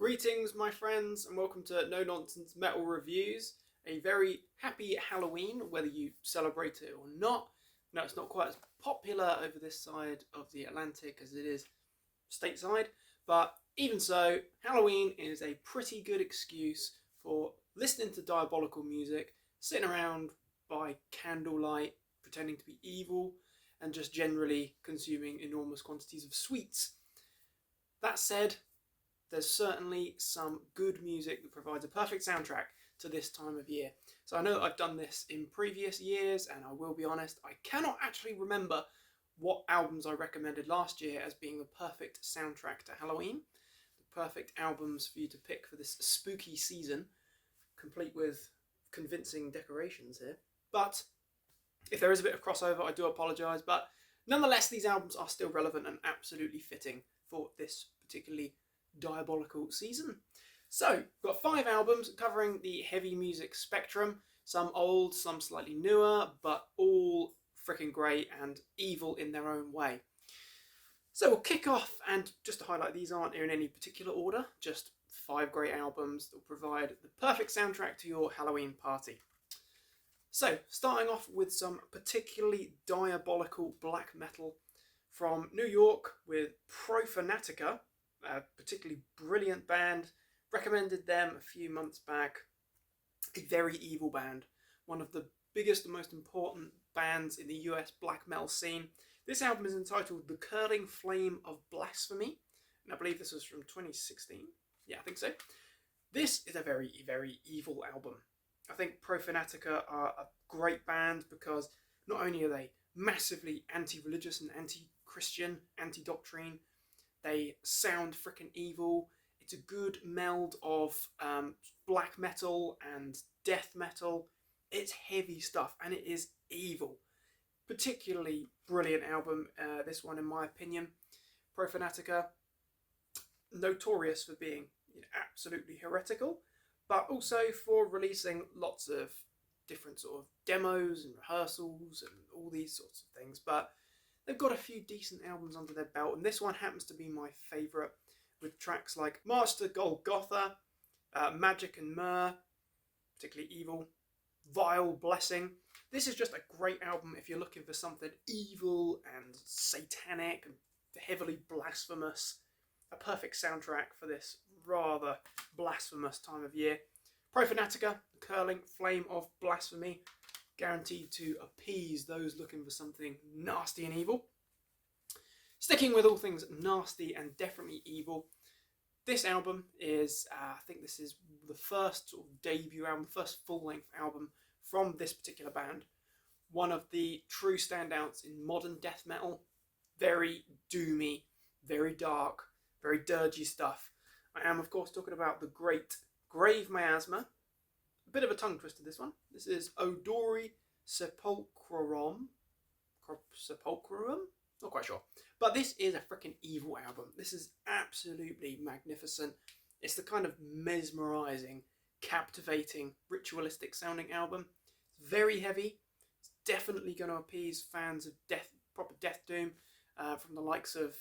Greetings, my friends, and welcome to No Nonsense Metal Reviews. A very happy Halloween, whether you celebrate it or not. No, it's not quite as popular over this side of the Atlantic as it is stateside, but even so, Halloween is a pretty good excuse for listening to diabolical music, sitting around by candlelight, pretending to be evil, and just generally consuming enormous quantities of sweets. That said, there's certainly some good music that provides a perfect soundtrack to this time of year. So I know that I've done this in previous years, and I will be honest, I cannot actually remember what albums I recommended last year as being the perfect soundtrack to Halloween. The perfect albums for you to pick for this spooky season, complete with convincing decorations here. But if there is a bit of crossover, I do apologise, but nonetheless, these albums are still relevant and absolutely fitting for this particularly diabolical season. So, we've got 5 albums covering the heavy music spectrum, some old, some slightly newer, but all freaking great and evil in their own way. So we'll kick off, and just to highlight, these aren't in any particular order, just 5 great albums that will provide the perfect soundtrack to your Halloween party. So, starting off with some particularly diabolical black metal from New York with Profanatica, a particularly brilliant band. Recommended them a few months back. A very evil band. One of the biggest and most important bands in the US black metal scene. This album is entitled The Curling Flame of Blasphemy, and I believe this was from 2016. Yeah, I think so. This is a very, very evil album. I think Profanatica are a great band because not only are they massively anti-religious and anti-Christian, anti-doctrine, they sound freaking evil. It's a good meld of black metal and death metal. It's heavy stuff and it is evil. Particularly brilliant album, this one in my opinion. Profanatica, notorious for being absolutely heretical, but also for releasing lots of different sort of demos and rehearsals and all these sorts of things. But they've got a few decent albums under their belt, and this one happens to be my favourite, with tracks like March to Golgotha, Magic and Myrrh, particularly evil, Vile Blessing. This is just a great album if you're looking for something evil and satanic and heavily blasphemous. A perfect soundtrack for this rather blasphemous time of year. Profanatica, The Curling Flame of Blasphemy, guaranteed to appease those looking for something nasty and evil. Sticking with all things nasty and definitely evil, this album is, I think this is the first sort of debut album, first full-length album from this particular band. One of the true standouts in modern death metal. Very doomy, very dark, very dirgy stuff. I am, of course, talking about the great Grave Miasma. A bit of a tongue twister, this one. This is Odori Sepulchrorum. Not quite sure. But this is a freaking evil album. This is absolutely magnificent. It's the kind of mesmerising, captivating, ritualistic sounding album. It's very heavy. It's definitely going to appease fans of proper death doom from the likes of,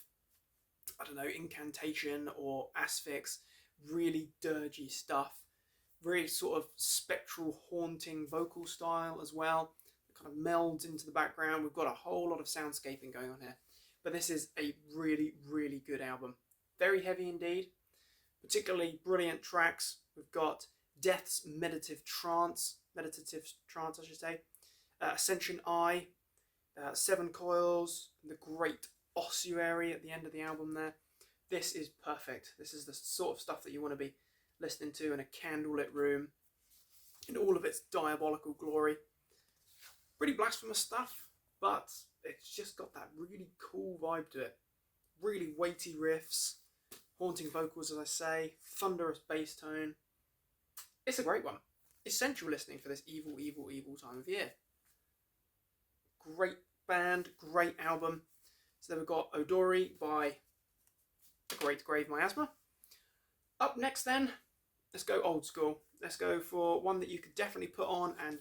I don't know, Incantation or Asphyx. Really dirgy stuff. Very sort of spectral, haunting vocal style as well. It kind of melds into the background. We've got a whole lot of soundscaping going on here. But this is a really, really good album. Very heavy indeed. Particularly brilliant tracks. We've got Death's Meditative Trance, Ascension Eye, Seven Coils, the great ossuary at the end of the album there. This is perfect. This is the sort of stuff that you want to be listening to in a candlelit room in all of its diabolical glory. Pretty blasphemous stuff, but it's just got that really cool vibe to it. Really weighty riffs, haunting vocals, as I say, thunderous bass tone. It's a great one. Essential listening for this evil, evil, evil time of year. Great band, great album. So then we've got Odori by the great Grave Miasma. Up next then, let's go old school. Let's go for one that you could definitely put on and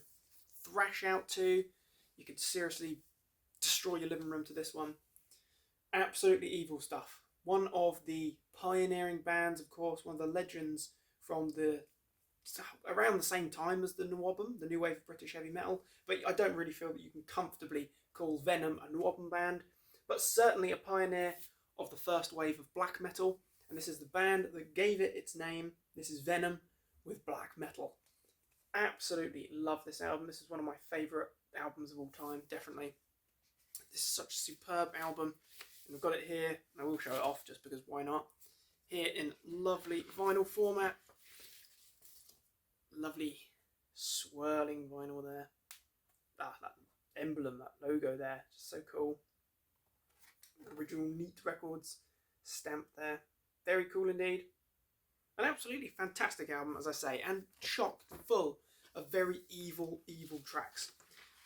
thrash out to. You could seriously destroy your living room to this one. Absolutely evil stuff. one of the pioneering bands, of course, one of the legends from around the same time as the Nwabum, the new wave of British heavy metal. But I don't really feel that you can comfortably call Venom a Nwabum band, but certainly a pioneer of the first wave of black metal. And this is the band that gave it its name. This is Venom with black metal. Absolutely love this album. This is one of my favourite albums of all time, definitely. This is such a superb album. And I've got it here, and I will show it off just because why not. Here in lovely vinyl format. Lovely swirling vinyl there. That emblem, that logo there, just so cool. Original Neat Records stamp there. Very cool indeed. An absolutely fantastic album, as I say, and chock full of very evil tracks.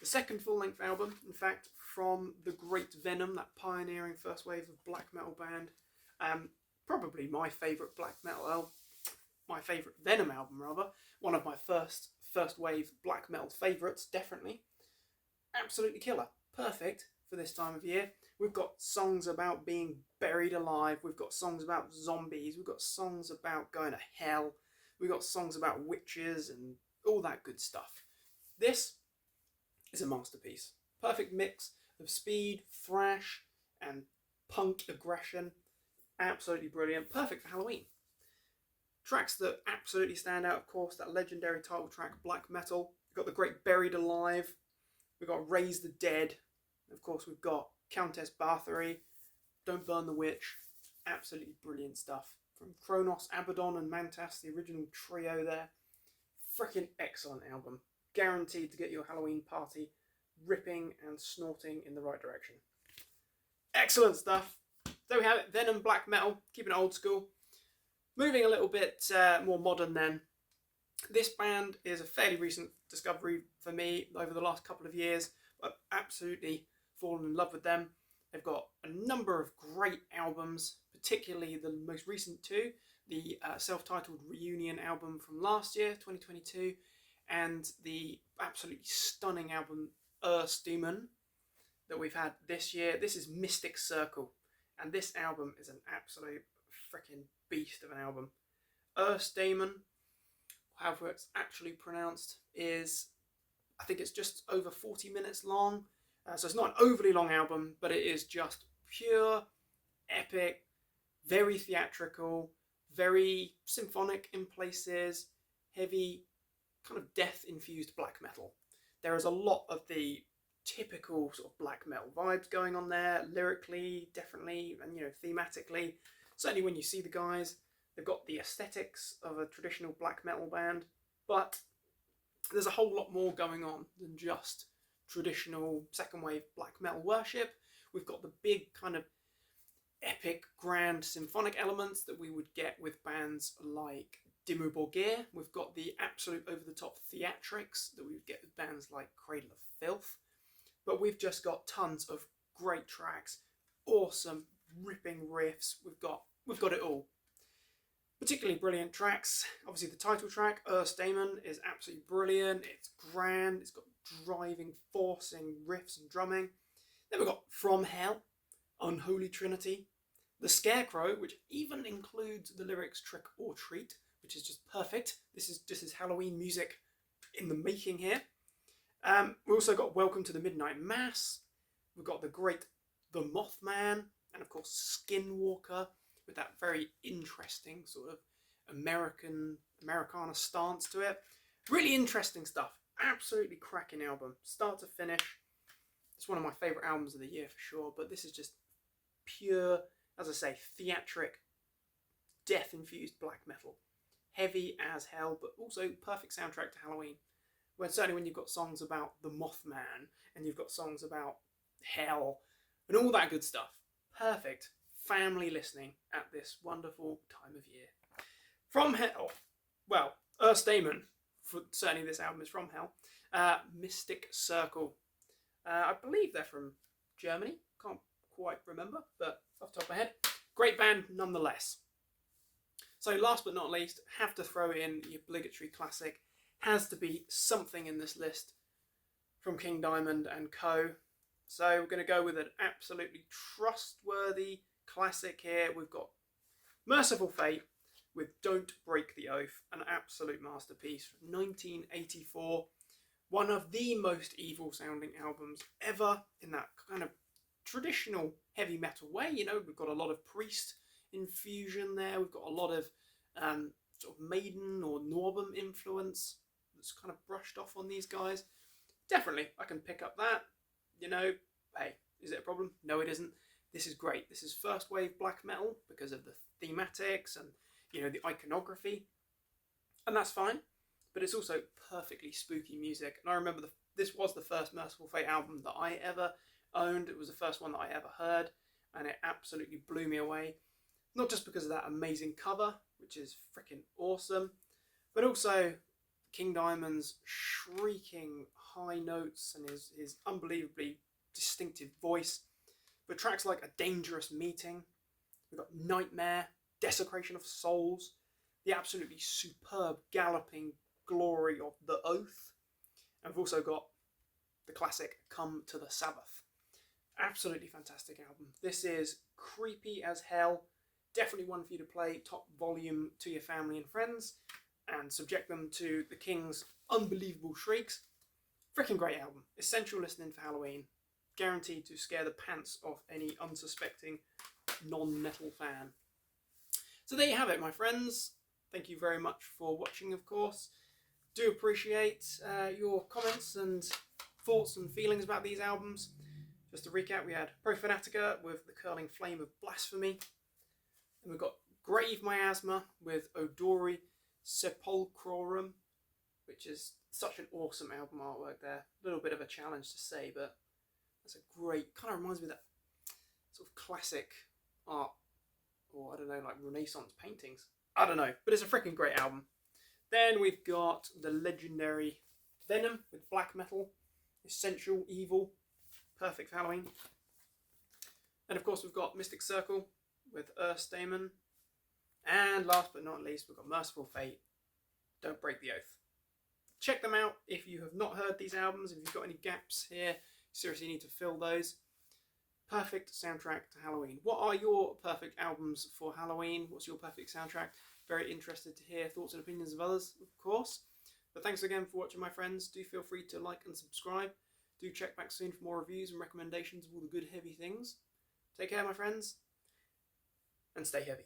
The second full-length album, in fact, from the great Venom, that pioneering first wave of black metal band. Probably my favourite my favourite Venom album, rather. One of my first wave black metal favourites, definitely. Absolutely killer. Perfect for this time of year. We've got songs about being buried alive. We've got songs about zombies. We've got songs about going to hell. We've got songs about witches and all that good stuff. This is a masterpiece. Perfect mix of speed, thrash, and punk aggression. Absolutely brilliant. Perfect for Halloween. Tracks that absolutely stand out, of course, that legendary title track, Black Metal. We've got the great Buried Alive. We've got Raise the Dead. Of course, we've got Countess Bathory, Don't Burn the Witch. Absolutely brilliant stuff. From Kronos, Abaddon, and Mantas, the original trio there. Freaking excellent album. Guaranteed to get your Halloween party ripping and snorting in the right direction. Excellent stuff. There we have it. Venom Black Metal. Keeping it old school. Moving a little bit more modern then. This band is a fairly recent discovery for me over the last couple of years. I've absolutely fallen in love with them. They've got a number of great albums, particularly the most recent two, the self-titled Reunion album from last year, 2022, and the absolutely stunning album Earth Demon that we've had this year. This is Mystic Circle, and this album is an absolute freaking beast of an album. Earth Demon, however it's actually pronounced, is, I think it's just over 40 minutes long. So it's not an overly long album, but it is just pure, epic, very theatrical, very symphonic in places, heavy, kind of death-infused black metal. There is a lot of the typical sort of black metal vibes going on there, lyrically, definitely, and thematically. Certainly when you see the guys, they've got the aesthetics of a traditional black metal band, but there's a whole lot more going on than just traditional second wave black metal worship. We've got the big kind of epic grand symphonic elements that we would get with bands like Dimmu Borgir. We've got the absolute over the top theatrics that we would get with bands like Cradle of Filth. But we've just got tons of great tracks, awesome ripping riffs. We've got it all. Particularly brilliant tracks. Obviously the title track, Earth Demon, is absolutely brilliant. It's grand. It's got driving, forcing riffs and drumming. Then we've got From Hell, Unholy Trinity, The Scarecrow, which even includes the lyrics Trick or Treat, which is just perfect. This is Halloween music in the making here. We also got Welcome to the Midnight Mass. We've got the great The Mothman, and of course Skinwalker, with that very interesting sort of Americana stance to it. Really interesting stuff. Absolutely cracking album, start to finish. It's one of my favourite albums of the year for sure, but this is just pure, as I say, theatric, death-infused black metal. Heavy as hell, but also perfect soundtrack to Halloween. Certainly when you've got songs about the Mothman, and you've got songs about hell, and all that good stuff. Perfect family listening at this wonderful time of year. From Hell, well, Earth Demon, certainly this album is from hell. Mystic Circle. I believe they're from Germany. Can't quite remember, but off the top of my head. Great band nonetheless. So last but not least, have to throw in the obligatory classic. Has to be something in this list from King Diamond and Co. So we're going to go with an absolutely trustworthy classic here. We've got Merciful Fate with Don't Break the Oath, an absolute masterpiece from 1984. One of the most evil sounding albums ever in that kind of traditional heavy metal way. You know, we've got a lot of Priest infusion there. We've got a lot of sort of Maiden or Norbum influence that's kind of brushed off on these guys. Definitely, I can pick up that. You know, hey, is it a problem? No, it isn't. This is great. This is first wave black metal because of the thematics and, you know, the iconography. And that's fine. But it's also perfectly spooky music. And I remember this was the first Merciful Fate album that I ever owned. It was the first one that I ever heard. And it absolutely blew me away. Not just because of that amazing cover, which is freaking awesome, but also King Diamond's shrieking high notes and his unbelievably distinctive voice. But tracks like A Dangerous Meeting, we've got Nightmare, Desecration of Souls, the absolutely superb galloping glory of The Oath, and we've also got the classic Come to the Sabbath. Absolutely fantastic album. This is creepy as hell. Definitely one for you to play top volume to your family and friends and subject them to the King's unbelievable shrieks. Freaking great album. Essential listening for Halloween. Guaranteed to scare the pants off any unsuspecting non-metal fan. So there you have it, my friends. Thank you very much for watching, of course. Do appreciate your comments and thoughts and feelings about these albums. Just to recap, we had Profanatica with The Curling Flame of Blasphemy. And we've got Grave Miasma with Odori Sepulchrorum, which is such an awesome album artwork there. A little bit of a challenge to say, but that's a great, kind of reminds me of that sort of classic art, or I don't know, like Renaissance paintings. I don't know, but it's a freaking great album. Then we've got the legendary Venom with Black Metal, Essential Evil, perfect for Halloween. And of course we've got Mystic Circle with Daemon. And last but not least, we've got Merciful Fate, Don't Break the Oath. Check them out if you have not heard these albums. If you've got any gaps here, you seriously need to fill those. Perfect soundtrack to Halloween. What are your perfect albums for Halloween? What's your perfect soundtrack? Very interested to hear thoughts and opinions of others, of course. But thanks again for watching, my friends. Do feel free to like and subscribe. Do check back soon for more reviews and recommendations of all the good heavy things. Take care, my friends, and stay heavy.